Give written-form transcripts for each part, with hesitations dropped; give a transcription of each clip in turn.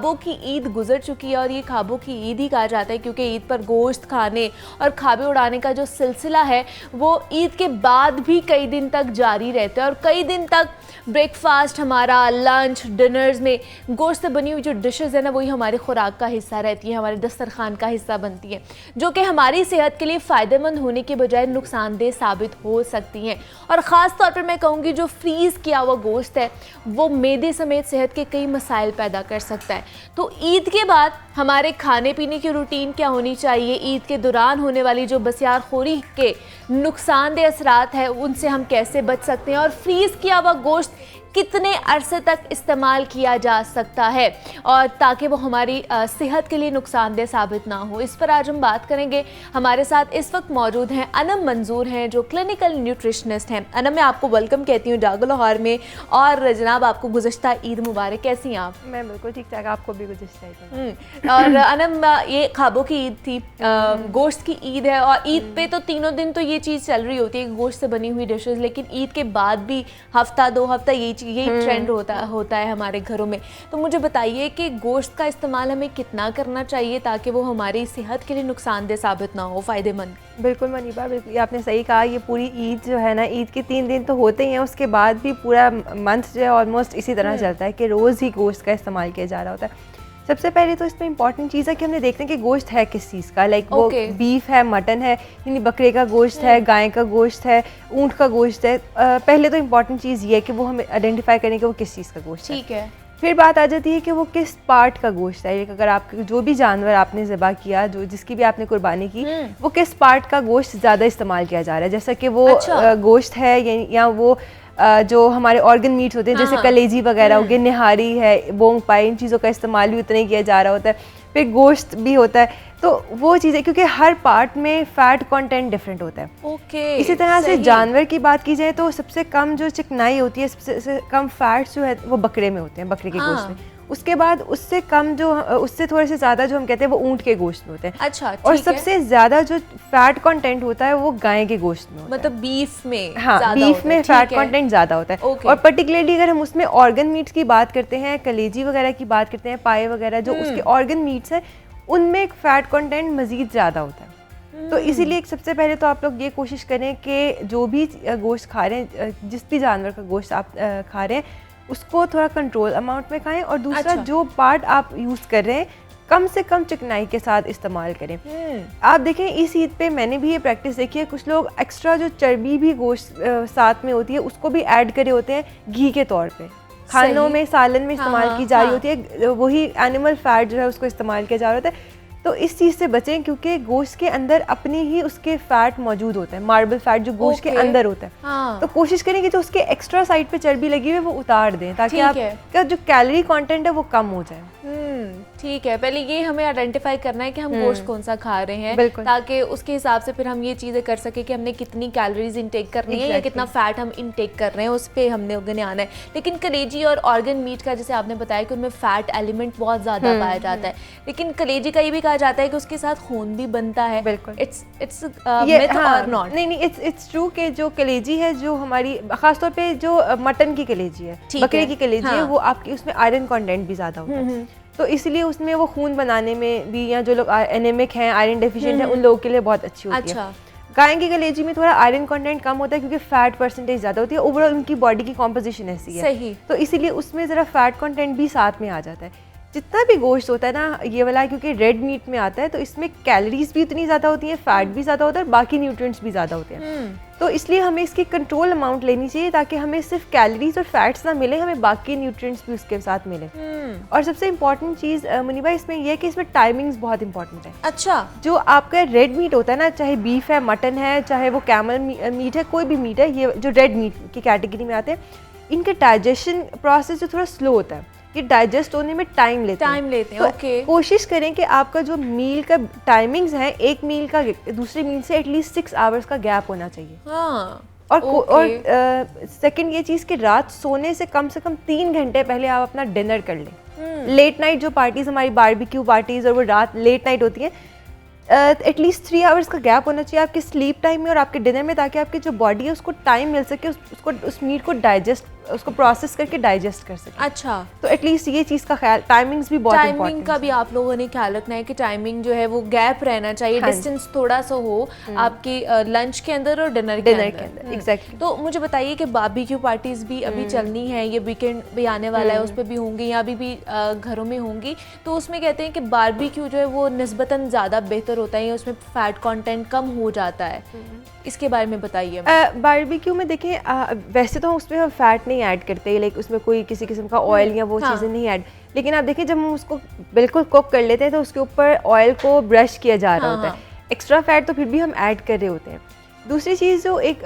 ख्वाबों की ईद गुजर चुकी है और ये ख्वाबों की ईद ही कहा जाता है क्योंकि ईद पर गोश्त खाने और ख्वाबें उड़ाने का जो सिलसिला है वो ईद के बाद भी कई दिन तक जारी रहता है और कई दिन तक ब्रेकफास्ट, हमारा लंच, डिनर्स में गोश्त से बनी हुई जो डिशेज़ है ना वही हमारे खुराक का हिस्सा रहती है, हमारे दस्तरखान का हिस्सा बनती है, जो कि हमारी सेहत के लिए फ़ायदेमंद होने के बजाय नुकसानदेह साबित हो सकती हैं। और ख़ास तौर पर मैं कहूँगी जो फ्रीज़ किया हुआ गोश्त है वो मैदे समेत सेहत के कई मसाइल पैदा कर सकता है। तो ईद के बाद हमारे खाने पीने की रूटीन क्या होनी चाहिए, ईद के दौरान होने वाली जो बसियारखोरी के नुकसानदेह असरात है उनसे हम कैसे बच सकते हैं और फ्रीज़ किया हुआ गोश्त कितने अरसे तक इस्तेमाल किया जा सकता है और ताकि वो हमारी सेहत के लिए नुकसानदेह साबित ना हो, इस पर आज हम बात करेंगे। हमारे साथ इस वक्त मौजूद हैं अनम मंजूर हैं जो क्लिनिकल न्यूट्रिशनिस्ट हैं। अनम, मैं आपको वेलकम कहती हूँ जागो लाहौर में और जनाब आपको गुज़श्ता ईद मुबारक। कैसी हैं आप? मैं बिल्कुल ठीक ठाक, आपको भी गुज़श्ता ईद। और अनम, ये ख्वाबों की ईद थी, गोश्त की ईद है और ईद पे तो तीनों दिन तो ये चीज़ चल रही होती है गोश्त से बनी हुई डिशेज़, लेकिन ईद के बाद भी हफ्ता 2 हफ्ता यही ट्रेंड होता है हमारे घरों में। तो मुझे बताइए कि गोश्त का इस्तेमाल हमें कितना करना चाहिए ताकि वो हमारी सेहत के लिए नुकसानदेह साबित ना हो, फ़ायदेमंद? बिल्कुल मनीबा, बिल्कुल आपने सही कहा। ये पूरी ईद जो है ना, ईद के 3 दिन तो होते ही हैं, उसके बाद भी पूरा मंथ जो है ऑलमोस्ट इसी तरह चलता है कि रोज़ ही गोश्त का इस्तेमाल किया जा रहा होता है। सबसे पहले तो इसमें इंपॉर्टेंट चीज़ है कि हमने देखते हैं कि गोश्त है किस चीज़ का, लाइक वो बीफ है, मटन है, यानी बकरे का गोश्त है, गाय का गोश्त है, ऊँट का गोश्त है। पहले तो इंपॉर्टेंट चीज़ ये है कि वो हमें आइडेंटिफाई करें कि वो किस चीज़ का गोश्त है। ठीक है। फिर बात आ जाती है कि वो किस पार्ट का गोश्त है। अगर आप जो भी जानवर आपने ज़िबा किया, जो जिसकी भी आपने कुर्बानी की, वो किस पार्ट का गोश्त ज़्यादा इस्तेमाल किया जा रहा है। जैसा कि वो गोश्त है या वो जो हमारे ऑर्गन मीट होते हैं, जैसे कलेजी वगैरह हो गए, निहारी है, बोंग पाई, इन चीज़ों का इस्तेमाल भी उतना ही किया जा रहा होता है। फिर गोश्त भी होता है, तो वो चीज़ें, क्योंकि हर पार्ट में फ़ैट कंटेंट डिफरेंट होता है। इसी तरह से जानवर की बात की जाए तो सबसे कम जो चिकनाई होती है, सबसे कम फैट्स जो है वो बकरे में होते हैं, बकरे के गोश्त में। उसके बाद उससे कम जो, उससे थोड़े से ज़्यादा जो हम कहते हैं वो ऊँट के गोश्त में होते हैं। अच्छा, और सबसे ज़्यादा जो फैट कंटेंट होता है वो गाय के गोश्त में होता है। मतलब बीफ में? हाँ, बीफ में फैट कंटेंट ज़्यादा होता है। और पर्टिकुलरली अगर हम उसमें ऑर्गन मीट्स की बात करते हैं, कलेजी वगैरह की बात करते हैं, पाए वगैरह, जो उसके ऑर्गन मीट्स हैं उनमें एक फ़ैट कंटेंट मज़ीद ज़्यादा होता है। तो इसीलिए सबसे पहले तो आप लोग ये कोशिश करें कि जो भी गोश्त खा रहे हैं, जिस भी जानवर का गोश्त आप खा रहे हैं, उसको थोड़ा कंट्रोल अमाउंट में खाएं। और दूसरा, जो पार्ट आप यूज़ कर रहे हैं कम से कम चिकनाई के साथ इस्तेमाल करें। आप देखें इस ईद पे मैंने भी ये प्रैक्टिस देखी है, कुछ लोग एक्स्ट्रा जो चर्बी भी गोश्त साथ में होती है उसको भी ऐड करे होते हैं घी के तौर पे, खानों में, सालन में इस्तेमाल की जा रही होती है, वही एनिमल फैट जो है उसको इस्तेमाल किया जा रहा होता है। तो इस चीज़ से बचें क्योंकि गोश्त के अंदर अपनी ही उसके फैट मौजूद होते हैं, मार्बल फैट जो गोश्त के अंदर होता है। तो कोशिश करें कि जो उसके एक्स्ट्रा साइड पे चर्बी लगी हुई है वो उतार दें ताकि आपका जो कैलोरी कंटेंट है वो कम हो जाए। ठीक है, पहले ये हमें आइडेंटिफाई करना है कि हम गोश्त कौन सा खा रहे हैं, ताकि उसके हिसाब से फिर हम ये चीज़ें कर सके कि हमने कितनी कैलोरीज इंटेक करनी है या कितना फैट हम इंटेक कर रहे हैं, उस पर हमने उगने आना है। लेकिन कलेजी और ऑर्गन मीट का जैसे आपने बताया कि उनमें फैट एलिमेंट बहुत ज़्यादा पाया जाता है, लेकिन कलेजी का ये भी कहा जाता है कि उसके साथ खून भी बनता है। बिल्कुल, इट्स मिथ और नॉट? नहीं, इट्स ट्रू कि जो कलेजी है, जो हमारी खासतौर पे जो मटन की कलेजी है, बकरे की कलेजी है, वो आपकी उसमें आयरन कंटेंट भी ज़्यादा होता है, तो इसलिए उसमें वो खून बनाने में भी, या जो लोग एनेमिक हैं, आयरन डेफिशिएंट हैं, उन लोगों के लिए बहुत अच्छी होती है। गाय की कलेजी में थोड़ा आयरन कंटेंट कम होता है क्योंकि फैट परसेंटेज ज़्यादा होती है, ओवरऑल उनकी बॉडी की कॉम्पोजिशन ऐसी है। सही। तो इसीलिए उसमें ज़रा फैट कंटेंट भी साथ में आ जाता है। जितना भी गोश्त होता है ना ये वाला, क्योंकि रेड मीट में आता है, तो इसमें कैलोरीज भी उतनी ज़्यादा होती हैं, फैट भी ज़्यादा होता है और बाकी न्यूट्रिएंट्स भी ज़्यादा होते हैं। तो इसलिए हमें इसकी कंट्रोल अमाउंट लेनी चाहिए ताकि हमें सिर्फ कैलोरीज और फैट्स ना मिले, हमें बाकी न्यूट्रिएंट्स भी उसके साथ मिले। और सबसे इंपॉर्टेंट चीज़ मुनीबा इसमें यह है कि इसमें टाइमिंग्स बहुत इंपॉर्टेंट है। अच्छा, जो आपका रेड मीट होता है ना, चाहे बीफ है, मटन है, चाहे वो कैमल मीट है, कोई भी मीट है, ये जो रेड मीट की कैटेगरी में आते हैं, इनके डाइजेशन प्रोसेस जो थोड़ा स्लो होता है, ये डाइजेस्ट होने में टाइम लेते हैं। तो कोशिश करें कि आपका जो मील का टाइमिंग्स है, एक मील का दूसरी मील से एटलीस्ट 6 आवर्स का गैप होना चाहिए। और सेकंड ये चीज़ कि रात सोने से कम 3 घंटे पहले आप अपना डिनर कर लें। लेट नाइट जो पार्टीज, हमारी बारबेक्यू पार्टीज और वो रात लेट नाइट होती हैं, एटलीस्ट 3 आवर्स का गैप होना चाहिए आपके स्लीप टाइम में और आपके डिनर में, ताकि आपकी जो बॉडी है उसको टाइम मिल सके, उसको उस मीट को डाइजेस्ट उसको प्रोसेस करके डाइजेस्ट कर सके। अच्छा, तो एटलीस्ट ये चीज़ का ख्याल, टाइमिंग्स भी बहुत इंपॉर्टेंट है। टाइमिंग का भी आप लोगों ने ख्याल रखना है कि टाइमिंग जो है वो गैप रहना चाहिए, डिस्टेंस थोड़ा सा हो आपकी लंच के अंदर और डिनर के अंदर। एग्जैक्टली। तो मुझे बताइए कि बारबेक्यू पार्टीज भी अभी चलनी है, ये वीकेंड भी आने वाला है, उस पर भी होंगी या अभी भी घरों में होंगी, तो उसमें कहते हैं कि बारबेक्यू जो है वो निस्बतन ज़्यादा बेहतर होता है, उसमें फैट कंटेंट कम हो जाता है, इसके बारे में बताइए। बारबेक्यू में देखें, वैसे तो उसमें हम फैट नहीं ऐड करते, लाइक उसमें कोई किसी किस्म का ऑयल या वो चीज़ें नहीं ऐड, लेकिन आप देखिए जब हम उसको बिल्कुल कुक कर लेते हैं तो उसके ऊपर ऑयल को ब्रश किया जा रहा होता है, एक्स्ट्रा फैट तो फिर भी हम ऐड कर रहे होते हैं। दूसरी चीज़ जो एक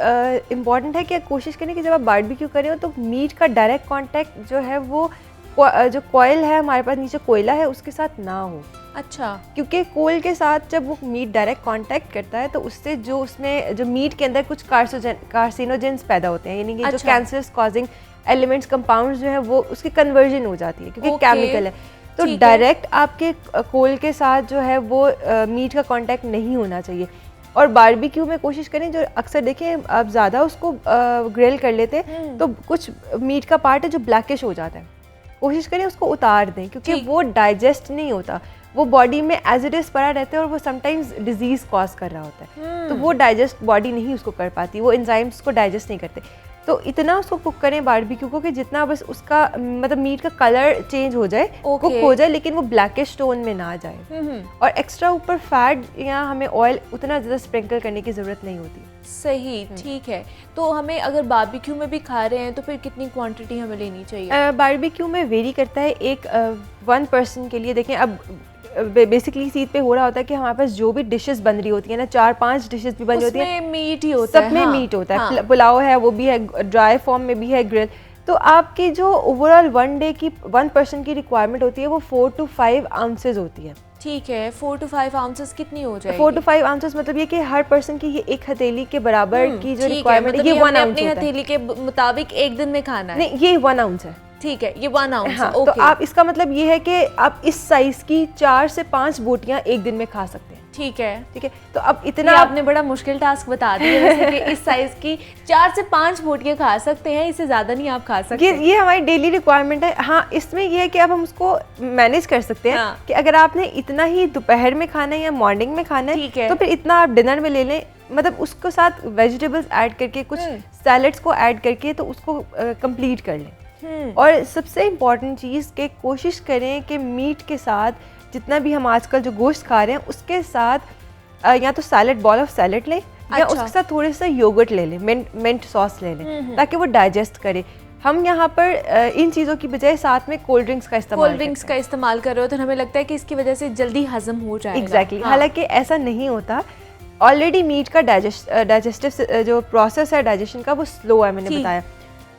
इम्पॉर्टेंट है कि कोशिश करें कि जब आप बारबेक्यू करें हो तो मीट का डायरेक्ट कांटेक्ट जो है वो जो कॉयल है हमारे पास नीचे कोयला है उसके साथ ना हो। अच्छा, क्योंकि कोयल के साथ जब वो मीट डायरेक्ट कांटेक्ट करता है तो उससे जो उसमें जो मीट के अंदर कुछ कार्सिनोजेंस पैदा होते हैं, यानी कि जो कैंसर कॉजिंग एलिमेंट्स कंपाउंड्स जो है वो उसकी कन्वर्जन हो जाती है क्योंकि केमिकल है। तो डायरेक्ट आपके कोयल के साथ जो है वो मीट का कांटेक्ट नहीं होना चाहिए। और बारबेक्यू में कोशिश करें, जो अक्सर देखें आप ज़्यादा उसको ग्रिल कर लेते हैं तो कुछ मीट का पार्ट है जो ब्लैकिश हो जाता है, कोशिश करें उसको उतार दें क्योंकि वो डाइजेस्ट नहीं होता, वो बॉडी में एज इट इज पड़ा रहता है और वो समटाइम्स डिजीज कॉज कर रहा होता है। तो वो डाइजेस्ट बॉडी नहीं उसको कर पाती, वो एंजाइम्स को डाइजेस्ट नहीं करते। तो इतना उसको कुक करें बारबेक्यू को कि जितना बस उसका मतलब मीट का कलर चेंज हो जाए, कुक हो जाए, लेकिन वो ब्लैकिश टोन में ना जाए। और एक्स्ट्रा ऊपर फैट या हमें ऑयल उतना ज़्यादा स्प्रिंकल करने की ज़रूरत नहीं होती। सही, ठीक है। तो हमें अगर बारबेक्यू में भी खा रहे हैं तो फिर कितनी क्वांटिटी हमें लेनी चाहिए? बारबेक्यू में वेरी करता है, एक 1 पर्सन के लिए देखें, अब बेसिकली ईद पे हो रहा होता है कि हमारे पास जो भी डिशेस बन रही होती है ना, 4-5 डिशेस भी बन रही होती है, मीट ही होता है, सब में मीट होता है, पुलाव है वो भी है, ड्राई फॉर्म में भी है, ग्रिल। तो आपकी जो ओवरऑल 1 डे की 1 पर्सन की रिक्वायरमेंट होती है वो 4 to 5 आउंसेस होती है। ठीक है, 4 to 5 आउंसेस कितनी हो जाएगी? 4 to 5 आउंसेस मतलब ये कि हर पर्सन की ये एक हथेली के बराबर की जो रिक्वायरमेंट है, ये 1 आउंस अपनी हथेली के मुताबिक एक दिन में खाना है। नहीं, ये 1 आउंस है। ठीक है, ये 1 आउंस। हाँ, तो आप इसका मतलब ये है कि आप इस साइज की 4 से 5 बोटियां एक दिन में खा सकते हैं। ठीक है, ठीक है। तो अब इतना आपने बड़ा मुश्किल टास्क बता दिया वैसे कि इस साइज की 4 से 5 बोटियां खा सकते हैं, इससे ज्यादा नहीं आप खा सकते। ये हमारी डेली रिक्वायरमेंट है। हाँ, इसमें ये है कि अब हम उसको मैनेज कर सकते हैं कि अगर आपने इतना ही दोपहर में खाना है या मॉर्निंग में खाना है तो फिर इतना आप डिनर में ले लें, मतलब उसको साथ वेजिटेबल्स ऐड करके, कुछ सैलड्स को ऐड करके तो उसको कंप्लीट कर लें। और सबसे इम्पॉर्टेंट चीज़ कि कोशिश करें कि मीट के साथ जितना भी हम आजकल जो गोश्त खा रहे हैं उसके साथ या तो सैलड, बॉल ऑफ सैलड लें या उसके साथ थोड़े सा योगर्ट ले लें, मिंट सॉस ले लें ताकि वो डाइजेस्ट करे। हम यहाँ पर इन चीज़ों की बजाय साथ में कोल्ड ड्रिंक्स का इस्तेमाल कर रहे हो तो हमें लगता है कि इसकी वजह से जल्दी हजम हो जाएगा। एग्जैक्टली। हालांकि ऐसा नहीं होता, ऑलरेडी मीट का डाइजेस्टिव जो प्रोसेस है डाइजेशन का वो स्लो है, मैंने बताया।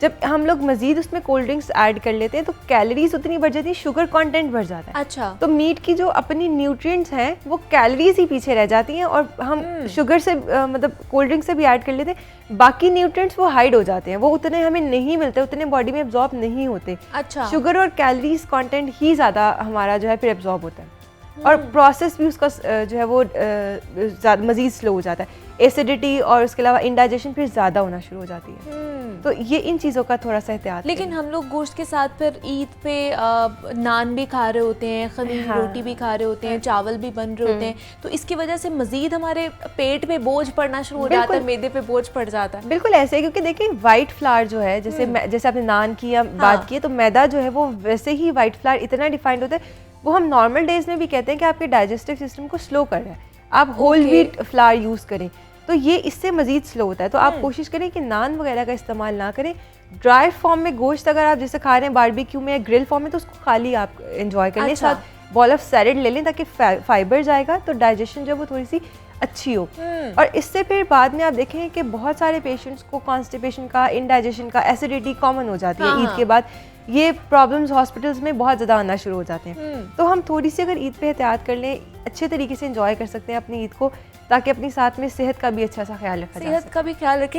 जब हम लोग मजीद उसमें कोल्ड ड्रिंक्स ऐड कर लेते हैं तो कैलोरीज उतनी बढ़ जाती है, शुगर कंटेंट बढ़ जाता है। अच्छा, तो मीट की जो अपनी न्यूट्रिएंट्स हैं वो कैलोरीज ही पीछे रह जाती हैं और हम शुगर से मतलब कोल्ड ड्रिंक से भी ऐड कर लेते हैं, बाकी न्यूट्रिएंट्स वो हाइड हो जाते हैं, वो उतने हमें नहीं मिलते, उतने बॉडी में एब्जॉर्ब नहीं होते। अच्छा, शुगर और कैलोरीज कंटेंट ही ज़्यादा हमारा जो है फिर एब्जॉर्ब होता है और प्रोसेस भी उसका जो है वो मज़ीद स्लो हो जाता है, एसिडिटी और उसके अलावा इंडाइजेशन फिर ज़्यादा होना शुरू हो जाती है। तो ये इन चीज़ों का थोड़ा सा एहतियात। लेकिन हम लोग गोश्त के साथ फिर ईद पे नान भी खा रहे होते हैं, खमीर रोटी भी खा रहे होते हैं, चावल भी बन रहे होते हैं, तो इसकी वजह से मजीद हमारे पेट पे बोझ पड़ना शुरू हो जाता है, मैदे पे बोझ पड़ जाता है। बिल्कुल ऐसे है, क्योंकि देखिए वाइट फ्लावर जो है, जैसे आपने नान की बात की, तो मैदा जो है वो वैसे ही वाइट फ्लावर इतना डिफाइंड होता है, वो हम नॉर्मल डेज में भी कहते हैं कि आपके डाइजेस्टिव सिस्टम को स्लो कर रहा है, आप होल व्हीट फ्लावर यूज़ करें तो ये इससे मजीद स्लो होता है। तो आप कोशिश करें कि नान वगैरह का इस्तेमाल ना करें। ड्राई फॉर्म में गोश्त अगर आप जैसे खा रहे हैं बारबेक्यू में या ग्रिल फॉर्म में तो उसको खाली आप एंजॉय कर लें, साथ बॉल ऑफ सैलड ले लें ताकि फाइबर जाएगा तो डाइजेशन जो है वो थोड़ी सी अच्छी हो। और इससे फिर बाद में आप देखें कि बहुत सारे पेशेंट्स को कॉन्स्टिपेशन का, इंडाइजेशन का, एसिडिटी कॉमन हो जाती है ईद के बाद। ये प्रॉब्लम्स हॉस्पिटल्स में बहुत ज़्यादा आना शुरू हो जाते हैं। तो हम थोड़ी सी अगर ईद पे एहतियात कर लें, अच्छे तरीके से एंजॉय कर सकते हैं अपनी ईद को, ताकि अपनी साथ में सेहत का भी अच्छा सा ख्याल रखा जाए। सेहत का भी ख्याल रखें।